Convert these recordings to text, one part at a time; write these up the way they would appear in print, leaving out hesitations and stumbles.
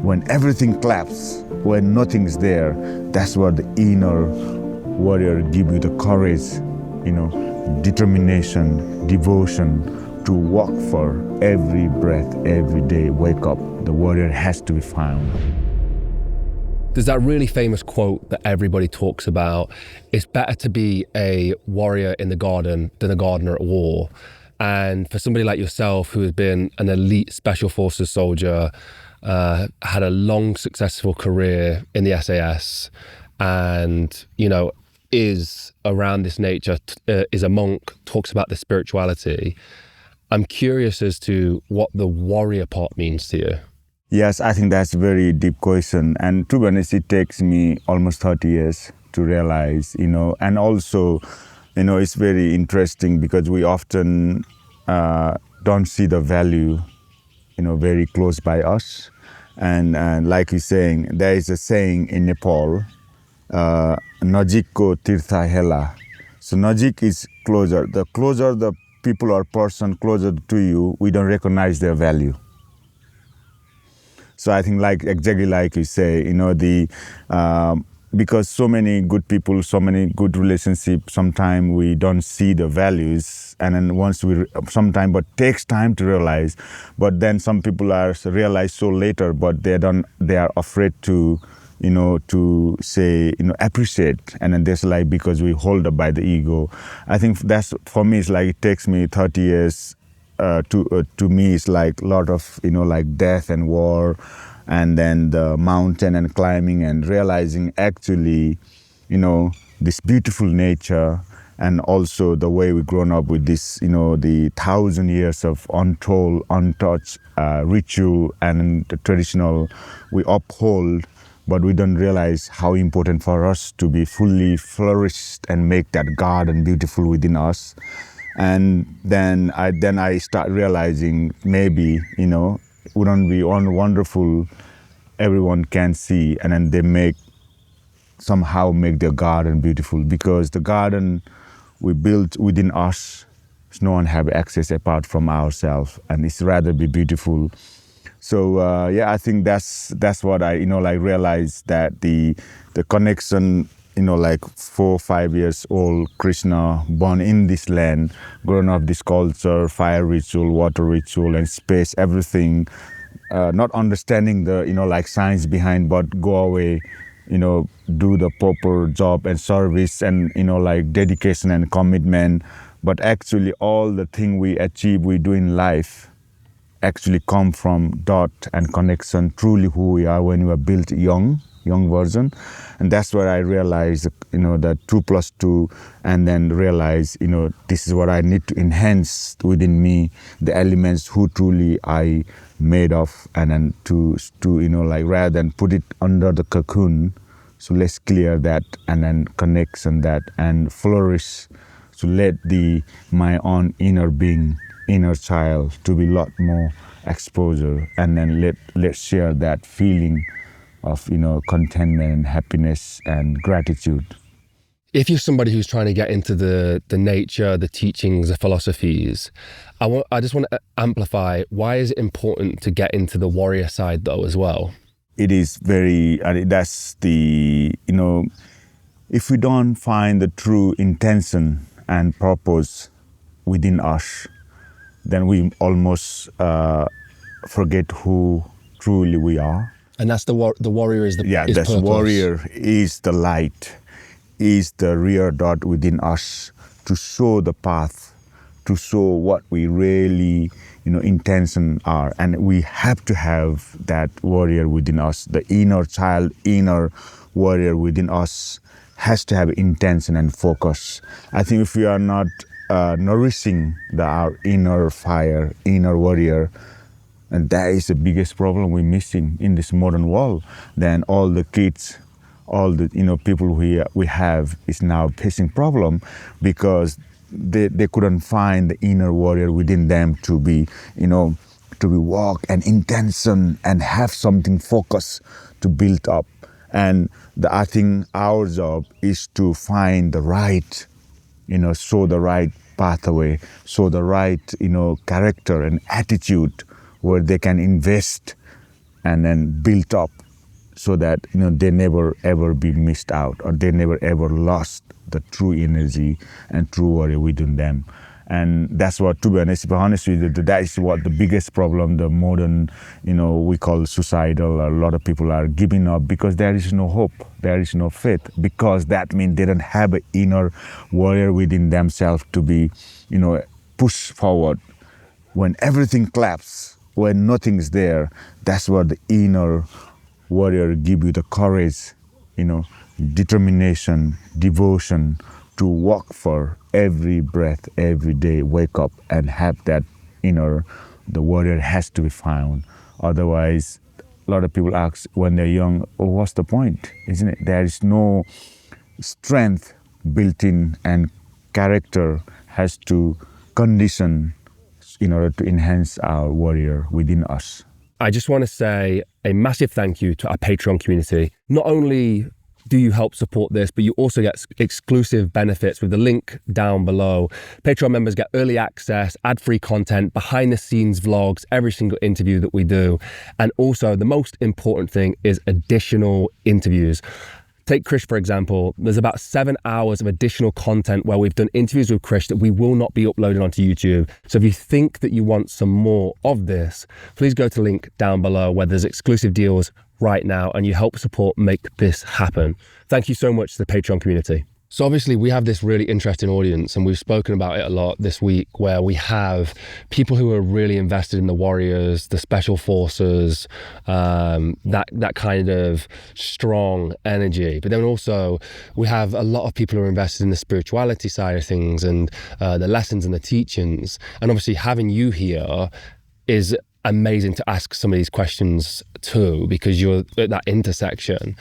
when everything claps, when nothing's there, that's what the inner warrior give you the courage, determination, devotion to work for every breath, every day, wake up. The warrior has to be found. There's that really famous quote that everybody talks about. It's better to be a warrior in the garden than a gardener at war. And for somebody like yourself, who has been an elite special forces soldier, had a long, successful career in the SAS, and, is around this nature, is a monk, talks about the spirituality. I'm curious as to what the warrior part means to you. Yes, I think that's a very deep question. And to be honest, it takes me almost 30 years to realize, and also, it's very interesting because we often don't see the value, very close by us. And like you're saying, there is a saying in Nepal, Najik ko tirtha hela. So Najik is closer. The closer the people or person closer to you, we don't recognize their value. So I think exactly like you say, because so many good people, so many good relationships, sometimes we don't see the values, and then sometimes, but takes time to realize. But then some people realize so later, but they are afraid to, to say, appreciate. And then there's because we hold up by the ego. I think that's, for me, it's it takes me 30 years. To me, it's a lot of, death and war, and then the mountain and climbing and realizing actually, this beautiful nature, and also the way we've grown up with this, the 1,000 years of untold, untouched ritual and the traditional we uphold, but we don't realize how important for us to be fully flourished and make that garden beautiful within us. And then I start realizing maybe, wouldn't be wonderful everyone can see, and then they somehow make their garden beautiful, because the garden we built within us, no one have access apart from ourselves, and it's rather be beautiful. So I think that's what I realized, that the connection. 4 or 5 years old Krishna, born in this land, grown up this culture, fire ritual, water ritual, and space, everything, not understanding the, science behind, but go away, do the proper job and service and, dedication and commitment. But actually all the thing we achieve, we do in life, actually come from dot and connection, truly who we are when we are built young version. And that's where I realized, that 2 + 2, and then realize, this is what I need to enhance within me, the elements who truly I made of, and then to rather than put it under the cocoon, so let's clear that and then connection that and flourish. So let my own inner being, inner child to be a lot more exposure, and then let's share that feeling of contentment and happiness and gratitude. If you're somebody who's trying to get into the nature, the teachings, the philosophies, I just want to amplify, why is it important to get into the warrior side though as well? It is very, that's the, if we don't find the true intention and purpose within us, then we almost forget who truly we are. And that's the warrior is the that's purpose. Warrior is the light, is the rear dot within us to show the path, to show what we really, intention are. And we have to have that warrior within us, the inner child, inner warrior within us has to have intention and focus. I think if we are not nourishing our inner fire, inner warrior, and that is the biggest problem we're missing in this modern world. Then all the kids, all the people we have is now facing problem because they couldn't find the inner warrior within them to be walk and intention and have something focus to build up. And I think our job is to find the right, show the right pathway, show the right, character and attitude where they can invest and then built up so that they never ever be missed out, or they never ever lost the true energy and true warrior within them. And that's what, to be honest with you, that is what the biggest problem the modern, we call suicidal. A lot of people are giving up because there is no hope, there is no faith, because that means they don't have an inner warrior within themselves to be, push forward. When everything collapses, when nothing is there, that's what the inner warrior give you the courage, determination, devotion to work for every breath, every day, wake up and have that the warrior has to be found. Otherwise, a lot of people ask when they're young, oh, what's the point, isn't it? There is no strength built in, and character has to condition in order to enhance our warrior within us. I just want to say a massive thank you to our Patreon community. Not only do you help support this, but you also get exclusive benefits with the link down below. Patreon members get early access, ad-free content, behind-the-scenes vlogs, every single interview that we do. And also, the most important thing is additional interviews. Take Krish, for example. There's about 7 hours of additional content where we've done interviews with Krish that we will not be uploading onto YouTube. So if you think that you want some more of this, please go to the link down below where there's exclusive deals right now, and you help support make this happen. Thank you so much to the Patreon community. So obviously we have this really interesting audience, and we've spoken about it a lot this week, where we have people who are really invested in the warriors, the special forces, that kind of strong energy. But then also we have a lot of people who are invested in the spirituality side of things, and the lessons and the teachings. And obviously having you here is amazing to ask some of these questions too, because you're at that intersection.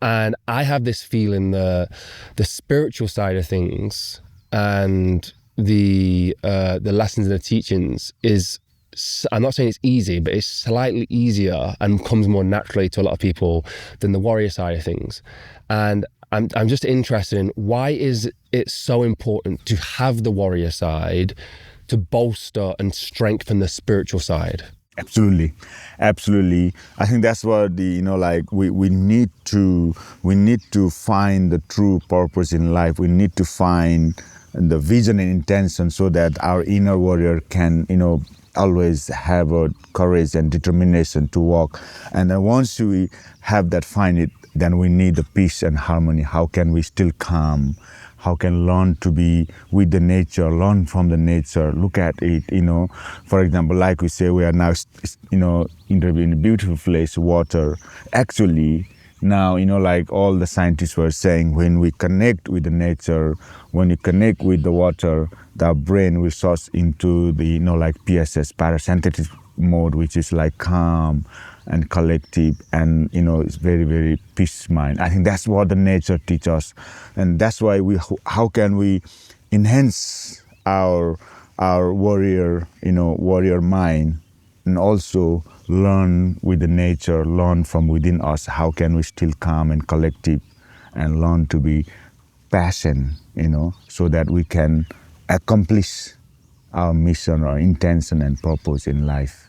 And I have this feeling the spiritual side of things and the lessons and the teachings is, I'm not saying it's easy, but it's slightly easier and comes more naturally to a lot of people than the warrior side of things. And I'm just interested in, why is it so important to have the warrior side to bolster and strengthen the spiritual side? Absolutely. I think that's what we need to find the true purpose in life. We need to find the vision and intention so that our inner warrior can, always have a courage and determination to walk. And then once we have that, find it, then we need the peace and harmony. How can we still calm? How can learn to be with the nature, learn from the nature, look at it, For example, like we say, we are now, interviewing a beautiful place, water. Actually, now, like all the scientists were saying, when we connect with the nature, when you connect with the water, the brain will source into the, PSS, parasympathetic mode, which is like calm and collective, and it's very, very peace mind. I think that's what the nature teaches us, and that's why how can we enhance our warrior warrior mind, and also learn with the nature, learn from within us. How can we still calm and collective, and learn to be passion, so that we can accomplish our mission, our intention and purpose in life.